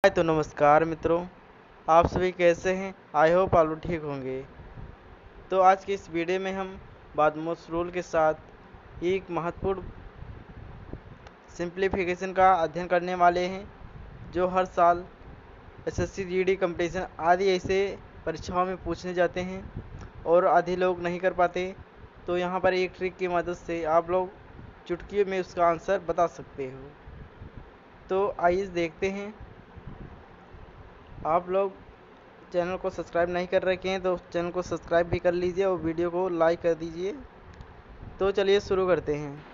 तो नमस्कार मित्रों, आप सभी कैसे हैं। आई होप आप लोग ठीक होंगे। तो आज की इस वीडियो में हम बादमोस रूल के साथ एक महत्वपूर्ण सिंप्लीफिकेशन का अध्ययन करने वाले हैं, जो हर साल एसएससी जीडी कंपटीशन आदि ऐसे परीक्षाओं में पूछने जाते हैं और आधे लोग नहीं कर पाते। तो यहाँ पर एक ट्रिक की मदद से आप लोग चुटकी में उसका आंसर बता सकते हो। तो आइए देखते हैं। आप लोग चैनल को सब्सक्राइब नहीं कर रखे हैं तो चैनल को सब्सक्राइब भी कर लीजिए और वीडियो को लाइक कर दीजिए। तो चलिए शुरू करते हैं।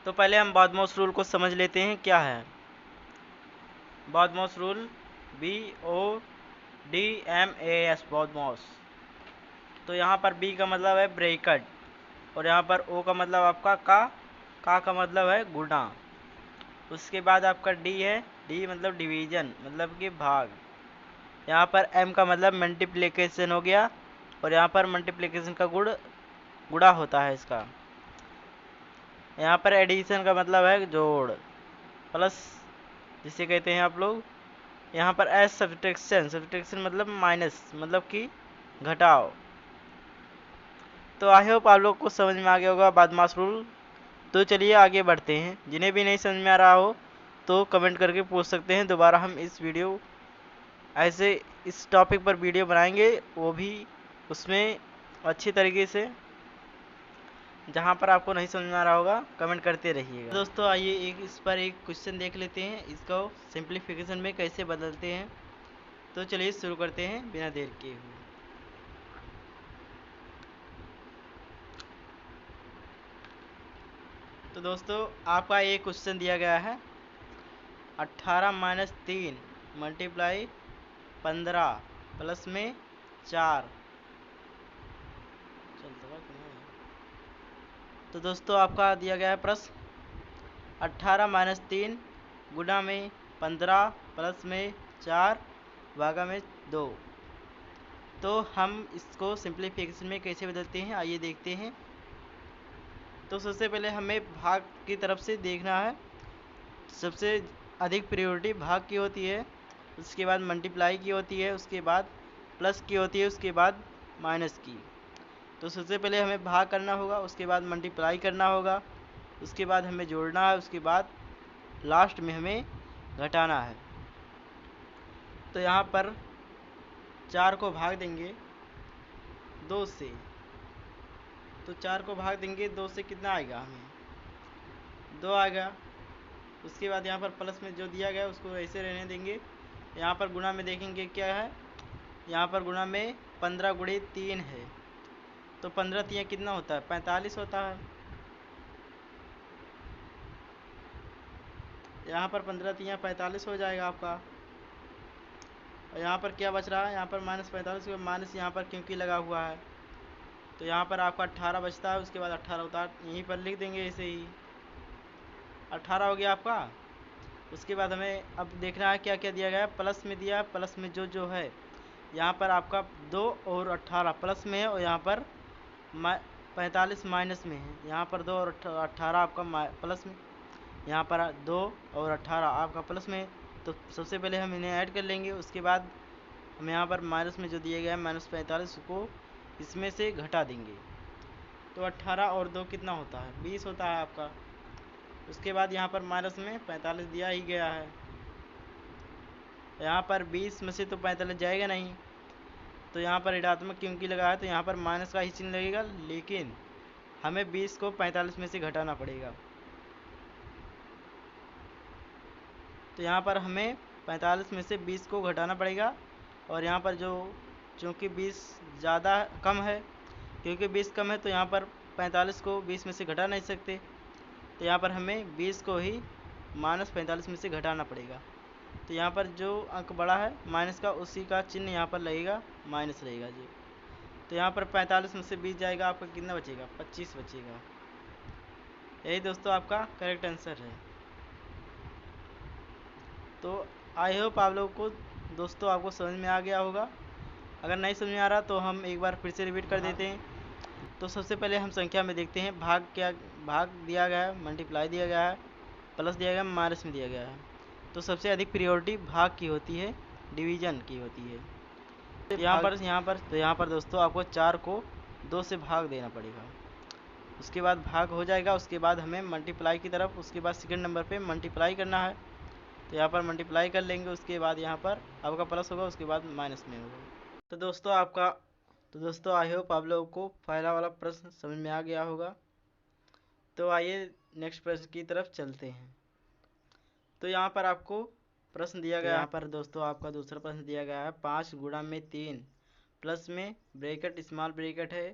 तो पहले हम बादमॉस रूल को समझ लेते हैं क्या है। बादमॉस रूल BODMAS बादमॉस। तो यहाँ पर B का मतलब है ब्रैकेट और यहाँ पर O का मतलब आपका का मतलब है गुणा। उसके बाद आपका D है, D मतलब डिवीजन मतलब कि भाग। यहाँ पर M का मतलब मल्टीप्लिकेशन हो गया और यहाँ पर मल्टीप्लिकेशन का गुणा होता है इसका। यहाँ पर एडिशन का मतलब है जोड़, प्लस जिसे कहते हैं आप लोग। यहाँ पर एस सब्ट्रैक्शन मतलब माइनस मतलब कि घटाओ। तो आई होप आप लोग को समझ में आ गया होगा बादमास रूल। तो चलिए आगे बढ़ते हैं। जिन्हें भी नहीं समझ में आ रहा हो तो कमेंट करके पूछ सकते हैं। दोबारा हम इस वीडियो ऐसे इस टॉपिक पर वीडियो बनाएंगे, वो भी उसमें अच्छी तरीके से। जहाँ पर आपको नहीं समझ में आ रहा होगा कमेंट करते रहिएगा। दोस्तों आइए इस पर एक क्वेश्चन देख लेते हैं, इसको सिंप्लीफिकेशन में कैसे बदलते हैं। तो चलिए शुरू करते हैं बिना देर किए हुए। तो दोस्तों आपका एक क्वेश्चन दिया गया है 18 माइनस 3 मल्टीप्लाई 15 प्लस में 4। तो दोस्तों आपका दिया गया है प्रश्न 18 माइनस 3 गुणा में 15 प्लस में 4 भागा में 2। तो हम इसको सिंप्लीफिकेशन में कैसे बदलते हैं आइए देखते हैं। तो सबसे पहले हमें भाग की तरफ से देखना है। सबसे अधिक प्रायोरिटी भाग की होती है, उसके बाद मल्टीप्लाई की होती है, उसके बाद प्लस की होती है, उसके बाद माइनस की। तो सबसे पहले हमें भाग करना होगा, उसके बाद मल्टीप्लाई करना होगा, उसके बाद हमें जोड़ना है, उसके बाद लास्ट में हमें घटाना है। तो यहाँ पर 4 को भाग देंगे 2 से। तो 4 को भाग देंगे 2 से कितना आएगा, हमें 2 आएगा। उसके बाद यहाँ पर प्लस में जो दिया गया उसको ऐसे रहने देंगे। यहाँ पर गुणा में देखेंगे क्या है, यहाँ पर गुणा में 15 गुणे 3 है। तो 15 3 कितना होता है, 45 होता है। यहाँ पर 15 3 45 हो जाएगा आपका। और यहाँ पर क्या बच रहा है, यहाँ पर माइनस 45 माइनस यहाँ पर क्योंकि लगा हुआ है। तो यहाँ पर आपका 18 बचता है। उसके बाद 18 उतार यहीं पर लिख देंगे, ऐसे ही 18 हो गया आपका। उसके बाद हमें अब देखना है क्या क्या दिया गया है। प्लस में दिया है, प्लस में जो है यहाँ पर आपका 2 और 18 प्लस में है और यहाँ पर 45 माइनस में है। यहाँ पर 2 और 18 आपका प्लस में, यहाँ पर 2 और 18 आपका प्लस में। तो सबसे पहले हम इन्हें ऐड कर लेंगे, उसके बाद हम यहाँ पर माइनस में जो दिया गया है माइनस 45 को इसमें से घटा देंगे। तो 18 और 2 कितना होता है, 20 होता है आपका। उसके बाद यहाँ पर माइनस में 45 दिया ही गया है। यहाँ पर 20 में से तो 45 जाएगा नहीं, तो यहाँ पर ऋणात्मक क्योंकि लगा है तो यहाँ पर माइनस का ही चिन्ह लगेगा, लेकिन हमें 20 को 45 में से घटाना पड़ेगा। तो यहाँ पर हमें 45 में से 20 को घटाना पड़ेगा। और यहाँ पर जो चूँकि 20 ज़्यादा कम है, क्योंकि 20 कम है तो यहाँ पर 45 को 20 में से घटा नहीं सकते। तो यहाँ पर हमें 20 को ही माइनस 45 में से घटाना पड़ेगा। तो यहाँ पर जो अंक बड़ा है माइनस का, उसी का चिन्ह यहाँ पर लगेगा, माइनस रहेगा जी। तो यहाँ पर 45 में से 20 जाएगा, आपका कितना बचेगा, 25 बचेगा। यही दोस्तों आपका करेक्ट आंसर है। तो आई होप आप लोगों को दोस्तों आपको समझ में आ गया होगा। अगर नहीं समझ में आ रहा तो हम एक बार फिर से रिपीट कर देते हैं। तो सबसे पहले हम संख्या में देखते हैं भाग क्या, भाग दिया गया है, मल्टीप्लाई दिया गया है, प्लस दिया गया है, माइनस में दिया गया है। तो सबसे अधिक प्रायोरिटी भाग की होती है, डिवीजन की होती है। यहाँ पर दोस्तों आपको 4 को 2 से भाग देना पड़ेगा। उसके बाद भाग हो जाएगा, उसके बाद हमें मल्टीप्लाई की तरफ, उसके बाद सेकंड नंबर पे मल्टीप्लाई करना है। तो यहाँ पर मल्टीप्लाई कर लेंगे, उसके बाद यहाँ पर आपका प्लस होगा, उसके बाद माइनस में होगा। तो दोस्तों आई होप आप लोगों को पहला वाला प्रश्न समझ में आ गया होगा। तो आइए नेक्स्ट प्रश्न की तरफ चलते हैं। तो यहाँ पर आपको प्रश्न दिया गया, यहाँ पर दोस्तों आपका दूसरा प्रश्न दिया गया है 5 गुणा में 3 प्लस में ब्रैकेट स्मॉल ब्रैकेट है,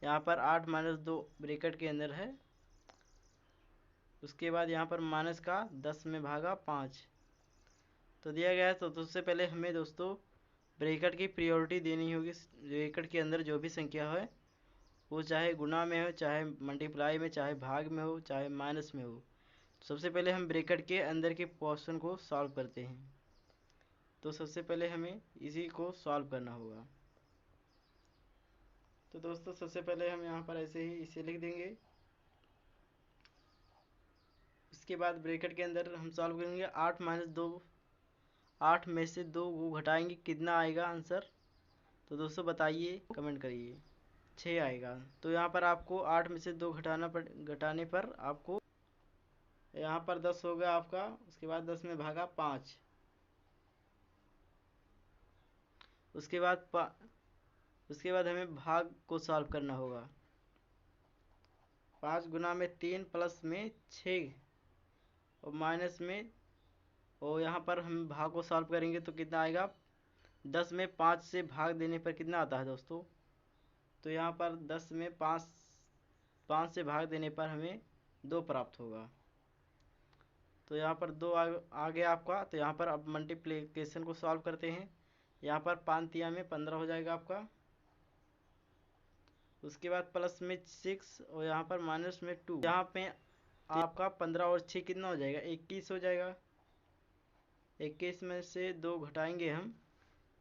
यहाँ पर 8 माइनस 2 ब्रैकेट के अंदर है, उसके बाद यहाँ पर माइनस का 10 में भागा 5 तो दिया गया है। तो सबसे पहले हमें दोस्तों ब्रैकेट की प्रायोरिटी देनी होगी। ब्रैकेट के अंदर जो भी संख्या है वो चाहे गुणा में हो, चाहे मल्टीप्लाई में, चाहे भाग में हो, चाहे माइनस में हो। सबसे पहले हम ब्रैकेट के अंदर के पोर्शन को सॉल्व करते हैं। तो सबसे पहले हमें इसी को सॉल्व करना होगा। तो दोस्तों सबसे पहले हम यहाँ पर ऐसे ही इसे लिख देंगे। उसके बाद ब्रैकेट के अंदर हम सॉल्व करेंगे 8 माइनस 2, 8 में से 2 को घटाएंगे, कितना आएगा आंसर? तो दोस्तों बताइए, कमेंट करिए। 6 आएगा। तो यहाँ पर आपको 8 में से 2 घटाने पर आपको यहाँ पर 10 हो गया आपका। उसके बाद 10 में भागा 5, उसके बाद हमें भाग को सॉल्व करना होगा। 5 गुना में 3 प्लस में 6 और माइनस में, और यहाँ पर हम भाग को सॉल्व करेंगे तो कितना आएगा? 10 में 5 से भाग देने पर कितना आता है दोस्तों? तो यहाँ पर 10 में 5 से भाग देने पर हमें 2 प्राप्त होगा। तो यहाँ पर 2 आ गया आपका। तो यहाँ पर अब मल्टीप्लिकेशन को सॉल्व करते हैं। यहाँ पर 5 तिया में 15 हो जाएगा आपका। उसके बाद प्लस में 6 और यहाँ पर माइनस में 2। यहाँ पे आपका 15 और 6 कितना हो जाएगा? 21 हो जाएगा। 21 में से 2 घटाएंगे हम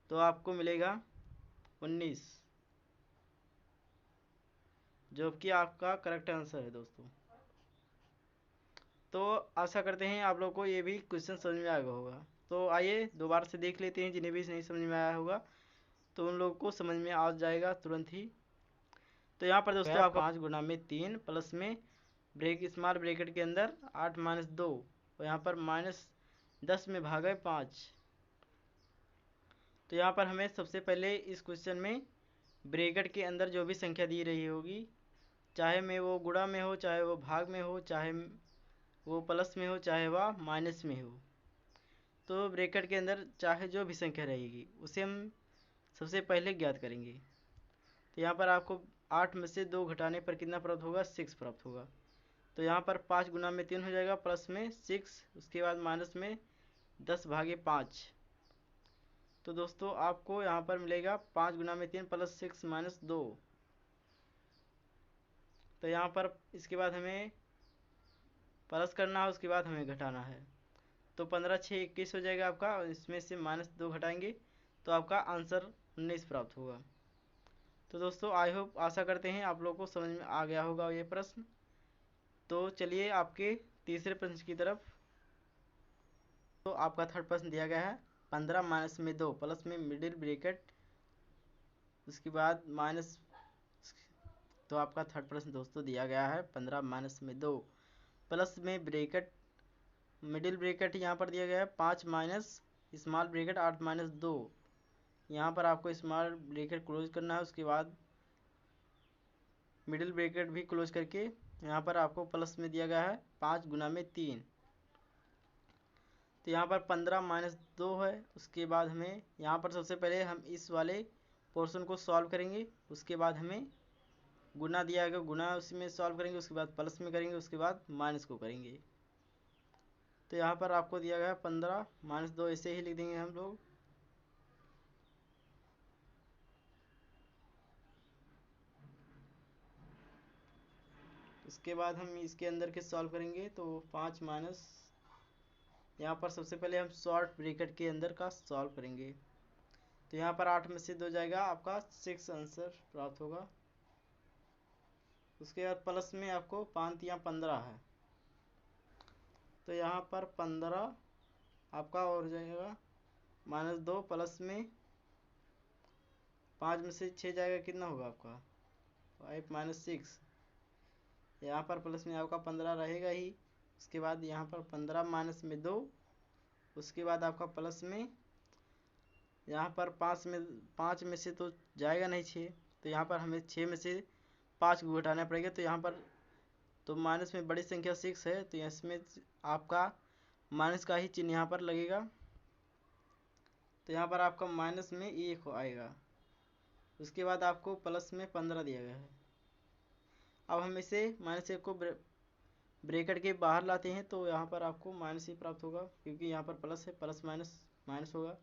तो आपको मिलेगा 19, जो कि आपका करेक्ट आंसर है दोस्तों। तो आशा करते हैं आप लोगों को ये भी क्वेश्चन समझ में आ गया होगा। तो आइए दोबारा से देख लेते हैं, जिन्हें भी नहीं समझ में आया होगा तो उन लोगों को समझ में आ जाएगा तुरंत ही। तो यहाँ पर दोस्तों आपका 5 गुना में 3 प्लस में स्मॉल ब्रैकेट के अंदर 8 माइनस 2 और यहाँ पर माइनस 10 में भागा 5। तो यहाँ पर हमें सबसे पहले इस क्वेश्चन में ब्रैकेट के अंदर जो भी संख्या दी रही होगी, चाहे में वो गुणा में हो, चाहे वो भाग में हो, चाहे वो प्लस में हो, चाहे वह माइनस में हो, तो ब्रैकेट के अंदर चाहे जो भी संख्या रहेगी उसे हम सबसे पहले ज्ञात करेंगे। तो यहाँ पर आपको 8 में से 2 घटाने पर कितना प्राप्त होगा? 6 प्राप्त होगा। तो यहाँ पर 5 गुना में 3 हो जाएगा, प्लस में 6, उसके बाद माइनस में 10 भागे 5। तो दोस्तों आपको यहाँ पर मिलेगा 5 गुना में 3 प्लस 6 माइनस 2। तो यहाँ पर इसके बाद हमें प्लस करना है, उसके बाद हमें घटाना है। तो 15 6 21 हो जाएगा आपका, और इसमें से -2 घटाएंगे तो आपका आंसर 19 प्राप्त होगा। तो दोस्तों आई होप, आशा करते हैं आप लोगों को समझ में आ गया होगा ये प्रश्न। तो चलिए आपके तीसरे प्रश्न की तरफ। तो आपका थर्ड प्रश्न दिया गया है 15 माइनस में 2 प्लस में मिडिल ब्रैकेट, उसके बाद माइनस। तो आपका थर्ड प्रश्न दोस्तों दिया गया है 15 माइनस में 2 प्लस में ब्रैकेट, मिडिल ब्रैकेट यहाँ पर दिया गया है 5 माइनस स्मॉल ब्रैकेट 8 माइनस 2। यहाँ पर आपको स्मॉल ब्रैकेट क्लोज करना है, उसके बाद मिडिल ब्रैकेट भी क्लोज करके यहाँ पर आपको प्लस में दिया गया है 5 गुना में 3। तो यहाँ पर 15 माइनस 2 है। उसके बाद हमें यहाँ पर सबसे पहले हम इस वाले पोर्शन को सॉल्व करेंगे, उसके बाद हमें गुना दिया गया, गुना उसमें सॉल्व करेंगे, उसके बाद प्लस में करेंगे, उसके बाद माइनस को करेंगे। तो यहाँ पर आपको दिया गया है 15 माइनस 2, ऐसे ही लिख देंगे हम लोग। उसके बाद हम इसके अंदर के सॉल्व करेंगे। तो 5 माइनस, यहाँ पर सबसे पहले हम शॉर्ट ब्रैकेट के अंदर का सॉल्व करेंगे। तो यहाँ पर 8 में से 2 जाएगा, आपका 6 आंसर प्राप्त होगा। उसके बाद प्लस में आपको 5 या 15 है। तो यहाँ पर 15 आपका और हो जाएगा -2 प्लस में 5 में से 6 जाएगा, कितना होगा आपका 5 - 6। यहाँ पर प्लस में आपका 15 रहेगा ही। उसके बाद यहाँ पर 15 माइनस में 2, उसके बाद आपका प्लस में यहाँ पर 5 में से तो जाएगा नहीं 6, तो यहाँ पर हमें 6 में से 5 को घटाना पड़ेगा। तो यहाँ पर तो माइनस में बड़ी संख्या 6 है, तो इसमें आपका माइनस का ही चिन्ह यहाँ पर लगेगा। तो यहाँ पर आपका माइनस में 1 आएगा। उसके बाद आपको प्लस में 15 दिया गया है। अब हम इसे -1 को ब्रैकेट के बाहर लाते हैं, तो यहाँ पर आपको माइनस ही प्राप्त होगा, क्योंकि यहाँ पर प्लस है, प्लस माइनस माइनस होगा।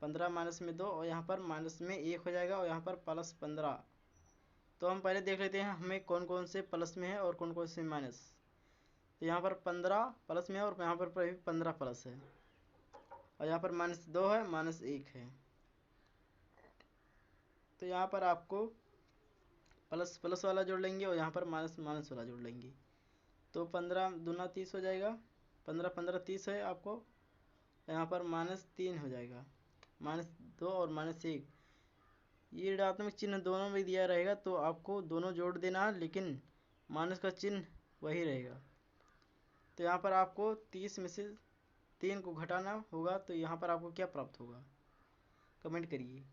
15 माइनस में 2 और यहाँ पर माइनस में 1 हो जाएगा, और यहाँ पर प्लस 15। तो हम पहले देख लेते हैं हमें कौन कौन से प्लस में है और कौन कौन से माइनस। तो यहाँ पर 15 प्लस में है और यहाँ पर 15 प्लस है, और यहाँ पर -2 है, -1 है। तो यहाँ पर आपको प्लस प्लस वाला जोड़ लेंगे और यहाँ पर माइनस माइनस वाला जोड़ लेंगे। तो 15 दूना 30 हो जाएगा, 15 15 30 है आपको। यहाँ पर -3 हो जाएगा, -2 और -1। ये ऋणात्मक चिन्ह दोनों में दिया रहेगा, तो आपको दोनों जोड़ देना है, लेकिन माइनस का चिन्ह वही रहेगा। तो यहाँ पर आपको 30 में से 3 को घटाना होगा, तो यहाँ पर आपको क्या प्राप्त होगा कमेंट करिए।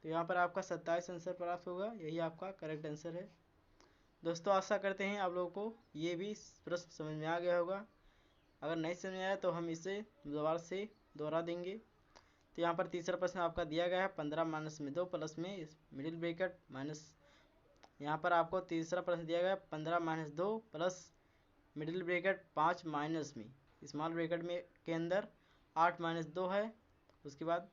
तो यहाँ पर आपका 27 आंसर प्राप्त होगा, यही आपका करेक्ट आंसर है। दोस्तों आशा करते हैं आप लोगों को ये भी प्रश्न समझ में आ गया होगा। अगर नहीं समझ में आया तो हम इसे दोबारा से दोहरा देंगे। तो यहाँ पर तीसरा प्रश्न आपका दिया गया है 15 माइनस में 2 प्लस में मिडिल ब्रैकेट माइनस। यहाँ पर आपको तीसरा प्रश्न दिया गया है 15 minus 2 plus middle bracket 5 minus में स्मॉल ब्रैकेट में के अंदर 8 - 2 है। उसके बाद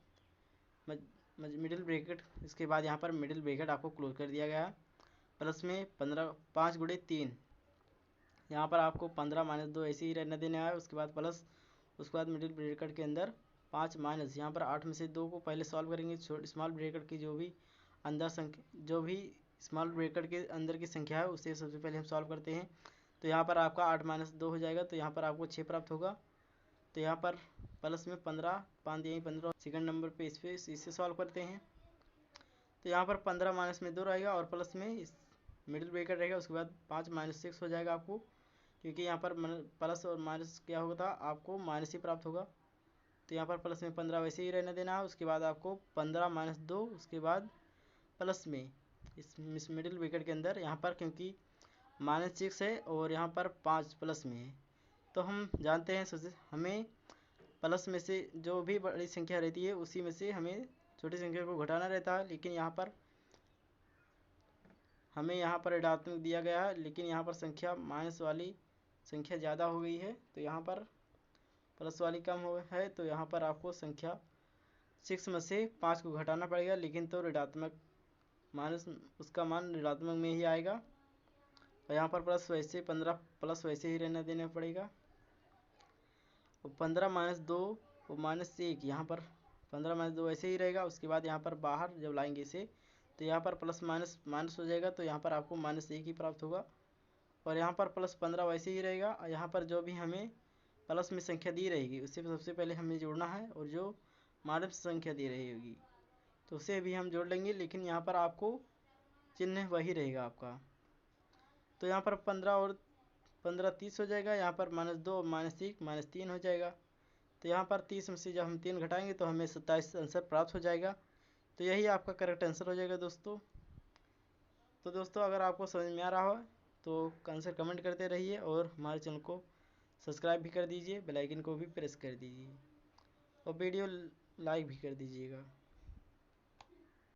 मिडिल ब्रैकेट, इसके बाद यहाँ पर मिडिल ब्रैकेट आपको क्लोज कर दिया गया है। प्लस में 15 5 × 3, यहाँ पर आपको 15 - 2 ऐसे ही रहने देना है। उसके बाद प्लस, उसके बाद मिडिल ब्रैकेट के अंदर 5 माइनस, यहाँ पर 8 में से 2 को पहले सॉल्व करेंगे। स्मॉल ब्रैकेट की जो भी अंदर संख्या, जो भी स्मॉल ब्रैकेट के अंदर की संख्या है उसे सबसे पहले हम सॉल्व करते हैं। तो यहाँ पर आपका 8 - 2 हो जाएगा, तो यहाँ पर आपको 6 प्राप्त होगा। तो यहाँ पर प्लस में 15 5 यहीं 15 सेकंड नंबर पे इसे सॉल्व करते हैं। तो यहाँ पर 15 माइनस में 2 रहेगा और प्लस में इस मिडिल ब्रैकेट रहेगा। उसके बाद 5 - 6 हो जाएगा आपको, क्योंकि यहाँ पर प्लस और माइनस क्या होगा, आपको माइनस ही प्राप्त होगा। तो यहाँ पर प्लस में 15 वैसे ही रहने देना है। उसके बाद आपको 15 - 2, उसके बाद प्लस में इस मिडिल ब्रैकेट के अंदर, यहाँ पर क्योंकि -6 है और यहाँ पर 5 प्लस में है, तो हम जानते हैं हमें प्लस में से जो भी बड़ी संख्या रहती है उसी में से हमें छोटी संख्या को घटाना रहता है। लेकिन यहाँ पर हमें यहाँ पर ऋणात्मक दिया गया है, लेकिन यहाँ पर संख्या माइनस वाली संख्या ज़्यादा हो गई है, तो यहाँ पर प्लस वाली कम हो है। तो यहाँ पर आपको संख्या 6 में से 5 को घटाना पड़ेगा, लेकिन तो ऋणात्मक माइनस उसका मान ऋणात्मक में ही आएगा। और यहाँ पर प्लस वैसे 15 प्लस वैसे ही रहने देना पड़ेगा। और 15 - 2 और -1, यहाँ पर 15 - 2 ऐसे ही रहेगा। उसके बाद यहाँ पर बाहर जब लाएंगे इसे, तो यहाँ पर प्लस माइनस माइनस हो जाएगा, तो यहाँ पर आपको -1 ही प्राप्त होगा। और यहाँ पर प्लस 15 वैसे ही रहेगा। और यहाँ पर जो भी हमें प्लस में संख्या दी रहेगी उससे सबसे पहले हमें जोड़ना है, और जो माइनस संख्या दी रही होगी तो उसे भी हम जोड़ लेंगे, लेकिन यहाँ पर आपको चिन्ह वही रहेगा आपका। तो यहाँ पर 15 और 15 30 हो जाएगा। यहाँ पर -2 और -1 -3 हो जाएगा। तो यहाँ पर 30 में से जब हम 3 घटाएंगे तो हमें 27 आंसर प्राप्त हो जाएगा। तो यही आपका करेक्ट आंसर हो जाएगा दोस्तों। तो दोस्तों अगर आपको समझ में आ रहा हो तो आंसर कमेंट करते रहिए, और हमारे चैनल को सब्सक्राइब भी कर दीजिए, बेल आइकन को भी प्रेस कर दीजिए, और वीडियो लाइक भी कर दीजिएगा।